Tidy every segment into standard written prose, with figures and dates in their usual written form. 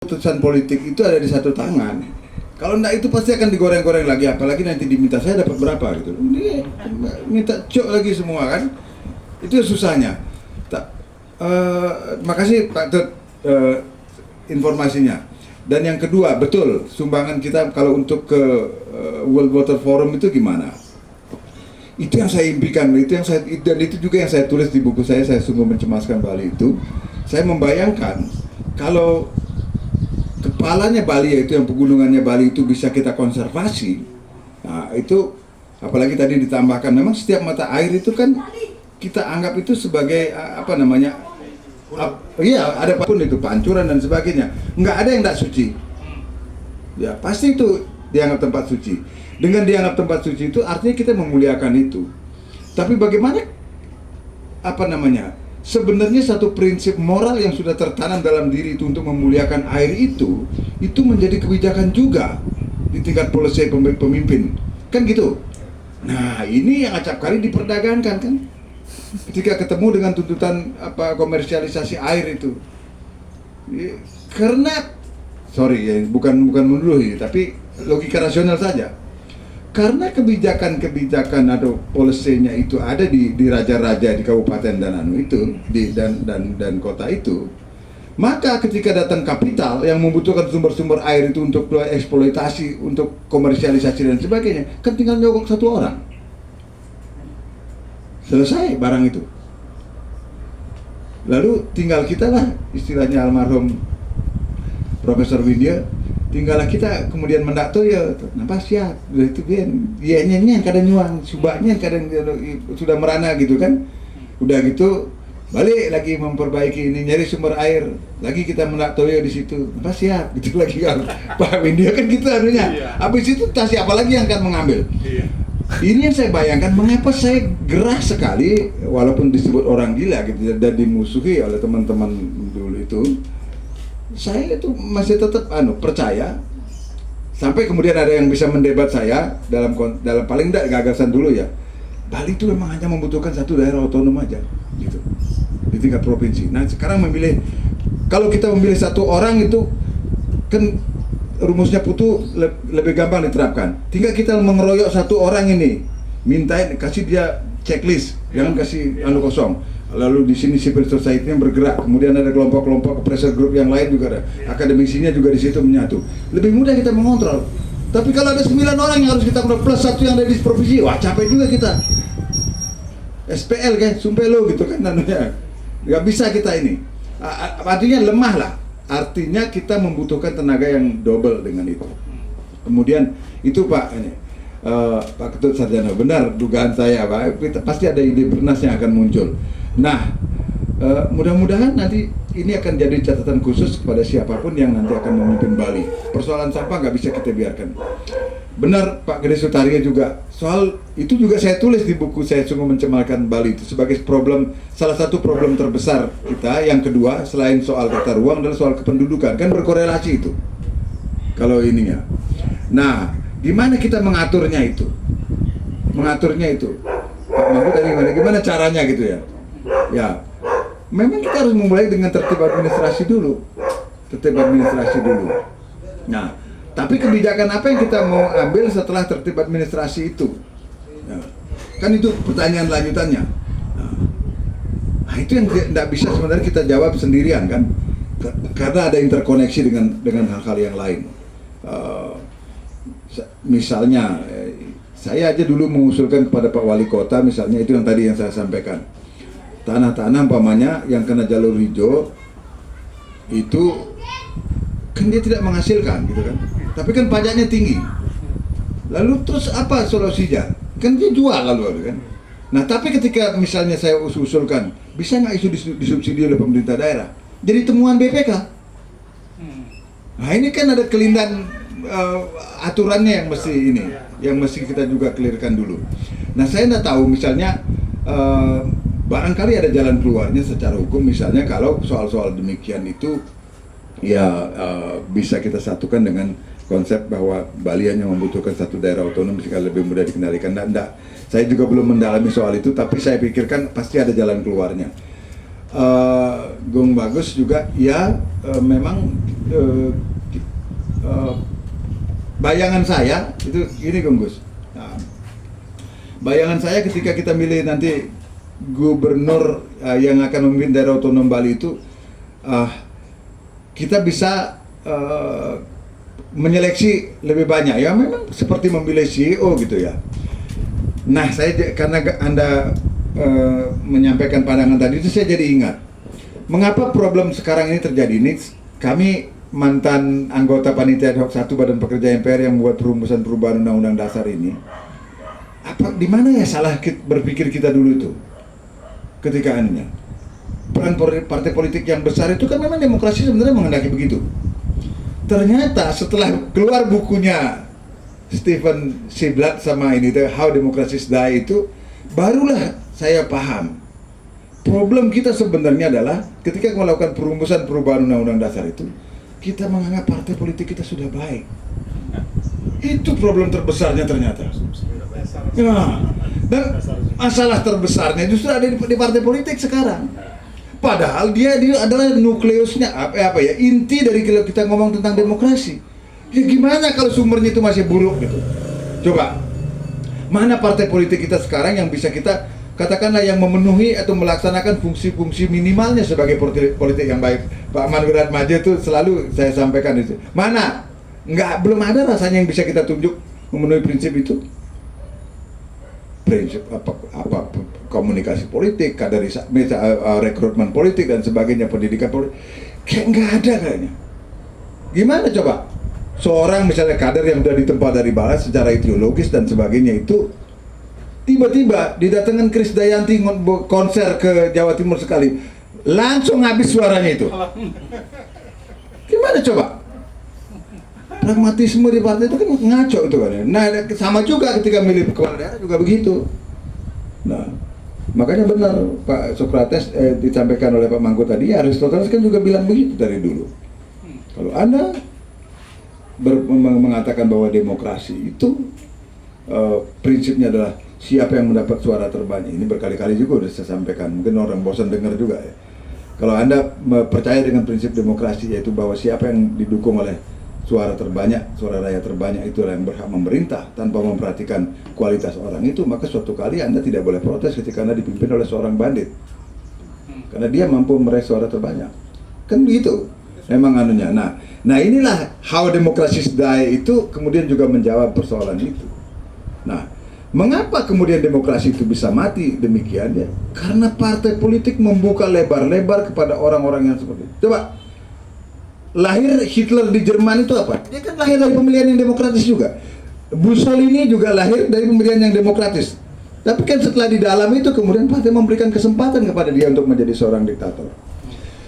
Keputusan politik itu ada di satu tangan. Kalau enggak itu pasti akan digoreng-goreng lagi, apalagi nanti diminta saya dapat berapa gitu. Ini minta cok lagi semua kan. Itu susahnya. Makasih Pak Tut informasinya. Dan yang kedua, betul sumbangan kita kalau untuk ke World Water Forum itu gimana? Itu yang saya impikan, dan itu juga yang saya tulis di buku saya sungguh mencemaskan Bali itu. Saya membayangkan kalau kepalanya Bali, yaitu yang pegunungannya Bali itu bisa kita konservasi. Nah itu, apalagi tadi ditambahkan, memang setiap mata air itu kan kita anggap itu sebagai iya ada pun itu pancuran dan sebagainya. Nggak ada yang tidak suci. Ya pasti itu dianggap tempat suci. Dengan dianggap tempat suci itu artinya kita memuliakan itu. Tapi bagaimana sebenarnya satu prinsip moral yang sudah tertanam dalam diri itu untuk memuliakan air itu menjadi kebijakan juga di tingkat policy pemimpin, kan gitu. Nah ini yang acap kali diperdagangkan kan, ketika ketemu dengan tuntutan komersialisasi air itu, karena bukan menuduh, tapi logika rasional saja. Karena kebijakan-kebijakan atau polisinya itu ada di raja-raja di kabupaten dan dan kota itu, maka ketika datang kapital yang membutuhkan sumber-sumber air itu untuk eksploitasi, untuk komersialisasi dan sebagainya, kan tinggal nyogok satu orang, selesai barang itu. Lalu tinggal kita lah, istilahnya almarhum Profesor Widya, tinggallah kita kemudian mendato ya, nampak siap, udah itu biar ya nyanyian kadang nyuang, subaknya kadang sudah merana gitu kan, udah gitu balik lagi memperbaiki ini, nyari sumber air, lagi kita mendato ya di situ, nampak siap gitu lagi kan, Pak Windia kan gitu anunya, habis itu tas siapa lagi yang akan mengambil? Ini yang saya bayangkan, mengapa saya gerah sekali, walaupun disebut orang gila gitu dan dimusuhi oleh teman-teman dulu itu. Saya itu masih tetap percaya, sampai kemudian ada yang bisa mendebat saya dalam paling tidak gagasan dulu ya, Bali itu memang hanya membutuhkan satu daerah otonom aja gitu di tingkat provinsi. Nah sekarang kalau kita memilih satu orang itu kan rumusnya lebih gampang diterapkan. Tinggal kita mengeroyok satu orang ini, mintain kasih dia checklist, jangan kasih kosong. Lalu di sini civil society-nya bergerak, kemudian ada kelompok-kelompok pressure group yang lain juga ada, akademisinya juga di situ menyatu. Lebih mudah kita mengontrol. Tapi kalau ada 9 orang yang harus kita kontrol plus 1 yang ada di provinsi, wah capek juga kita. SPL kan, sumpelo gitu kan namanya. Nggak bisa kita ini. Artinya lemah lah. Artinya kita membutuhkan tenaga yang double dengan itu. Kemudian itu Pak Ketut Sarjana, benar dugaan saya Pak, pasti ada ide bernas yang akan muncul. Nah, mudah-mudahan nanti ini akan jadi catatan khusus kepada siapapun yang nanti akan memimpin Bali. Persoalan sampah nggak bisa kita biarkan. Benar Pak Gede Sutaria juga, soal itu juga saya tulis di buku saya, sungguh mencemarkan Bali itu sebagai salah satu problem terbesar kita. Yang kedua, selain soal tata ruang adalah soal kependudukan, kan berkorelasi itu kalau ininya. Nah, gimana kita mengaturnya itu? Pak Mampu tadi gimana caranya gitu ya? Ya, memang kita harus memulai dengan tertib administrasi dulu. Nah, tapi kebijakan apa yang kita mau ambil setelah tertib administrasi itu? Ya, kan itu pertanyaan lanjutannya. Nah, itu yang tidak bisa sebenarnya kita jawab sendirian kan? Karena ada interkoneksi dengan hal-hal yang lain. Misalnya, saya aja dulu mengusulkan kepada Pak Wali Kota, misalnya itu yang tadi yang saya sampaikan. Tanah-tanah umpamanya yang kena jalur hijau itu kan dia tidak menghasilkan gitu kan, tapi kan pajaknya tinggi. Lalu terus apa solusinya? Kan dia jual lalu kan. Nah tapi ketika misalnya saya usulkan, bisa nggak itu disubsidi oleh pemerintah daerah? Jadi temuan BPK. Nah ini kan ada kelindahan aturannya yang mesti kita juga clearkan dulu. Nah saya nggak tahu misalnya barangkali ada jalan keluarnya secara hukum, misalnya kalau soal-soal demikian itu ya bisa kita satukan dengan konsep bahwa Bali hanya membutuhkan satu daerah otonom sehingga lebih mudah dikendalikan. Saya juga belum mendalami soal itu, tapi saya pikirkan pasti ada jalan keluarnya. Gung Bagus juga ya memang bayangan saya itu gini Gung Gus. Nah, bayangan saya ketika kita milih nanti gubernur yang akan memimpin daerah otonom Bali itu kita bisa menyeleksi lebih banyak ya, memang seperti memilih CEO gitu ya. Nah saya karena Anda menyampaikan pandangan tadi itu saya jadi ingat mengapa problem sekarang ini terjadi. Ini kami mantan anggota panitia ad hoc 1 Badan Pekerja MPR yang membuat perumusan perubahan Undang-Undang Dasar ini. Di mana ya salah berpikir kita dulu itu ketika anunya peran partai politik yang besar itu kan memang demokrasi sebenarnya menghendaki begitu. Ternyata setelah keluar bukunya Stephen Siblat sama ini How Democracies Die itu, barulah saya paham problem kita sebenarnya adalah ketika melakukan perumusan perubahan Undang-Undang Dasar itu, kita menganggap partai politik kita sudah baik. Itu problem terbesarnya ternyata. Ya, dan masalah terbesarnya justru ada di partai politik sekarang. Padahal dia adalah nukleusnya apa ya, inti dari kalau kita ngomong tentang demokrasi. Ya gimana kalau sumbernya itu masih buruk gitu. Coba, mana partai politik kita sekarang yang bisa kita katakanlah yang memenuhi atau melaksanakan fungsi-fungsi minimalnya sebagai politik yang baik. Pak Manwirat Maju itu selalu saya sampaikan itu. Mana? Belum ada rasanya yang bisa kita tunjuk memenuhi prinsip itu. Prinsip apa komunikasi politik, kaderisasi, rekrutmen politik dan sebagainya, pendidikan politik. Kayak nggak ada kayaknya. Gimana coba? Seorang misalnya kader yang sudah ditempa dari bawah secara ideologis dan sebagainya itu tiba-tiba didatangkan Kris Dayanti konser ke Jawa Timur sekali, langsung habis suaranya itu. Gimana coba? Pragmatisme di partai itu kan ngaco itu kan. Nah sama juga ketika milih kepala daerah juga begitu. Nah makanya benar Pak Sokrates disampaikan oleh Pak Mangko tadi, Aristoteles kan juga bilang begitu dari dulu. Kalau Anda mengatakan bahwa demokrasi itu prinsipnya adalah siapa yang mendapat suara terbanyak, ini berkali-kali juga sudah saya sampaikan, mungkin orang bosan dengar juga ya. Kalau Anda percaya dengan prinsip demokrasi, yaitu bahwa siapa yang didukung oleh suara terbanyak, suara rakyat terbanyak itu yang berhak memerintah tanpa memperhatikan kualitas orang itu, maka suatu kali Anda tidak boleh protes ketika Anda dipimpin oleh seorang bandit, karena dia mampu meraih suara terbanyak. Kan begitu memang anunya. Nah inilah How Democracies Die itu kemudian juga menjawab persoalan itu. Nah, mengapa kemudian demokrasi itu bisa mati demikian ya? Karena partai politik membuka lebar-lebar kepada orang-orang yang seperti itu. Coba, lahir Hitler di Jerman itu apa? Dia kan lahir dari pemilihan yang demokratis juga. Mussolini juga lahir dari pemilihan yang demokratis. Tapi kan setelah di dalam itu kemudian partai memberikan kesempatan kepada dia untuk menjadi seorang diktator.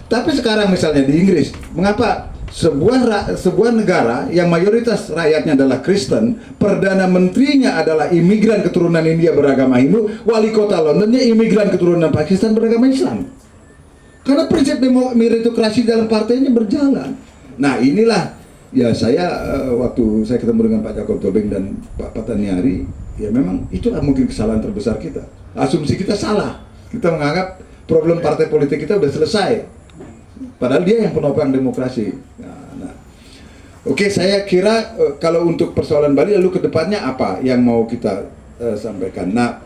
Tapi sekarang misalnya di Inggris, mengapa sebuah negara yang mayoritas rakyatnya adalah Kristen, perdana menterinya adalah imigran keturunan India beragama Hindu, wali kota Londonnya imigran keturunan Pakistan beragama Islam. Karena prinsip meritokrasi dalam partainya berjalan. Nah inilah ya saya waktu saya ketemu dengan Pak Jakob Tobing dan Pak Pataniari, ya memang itulah mungkin kesalahan terbesar kita. Asumsi kita salah. Kita menganggap problem partai politik kita udah selesai. Padahal dia yang penopang demokrasi. Oke, saya kira kalau untuk persoalan Bali lalu ke depannya apa yang mau kita sampaikan. Nah,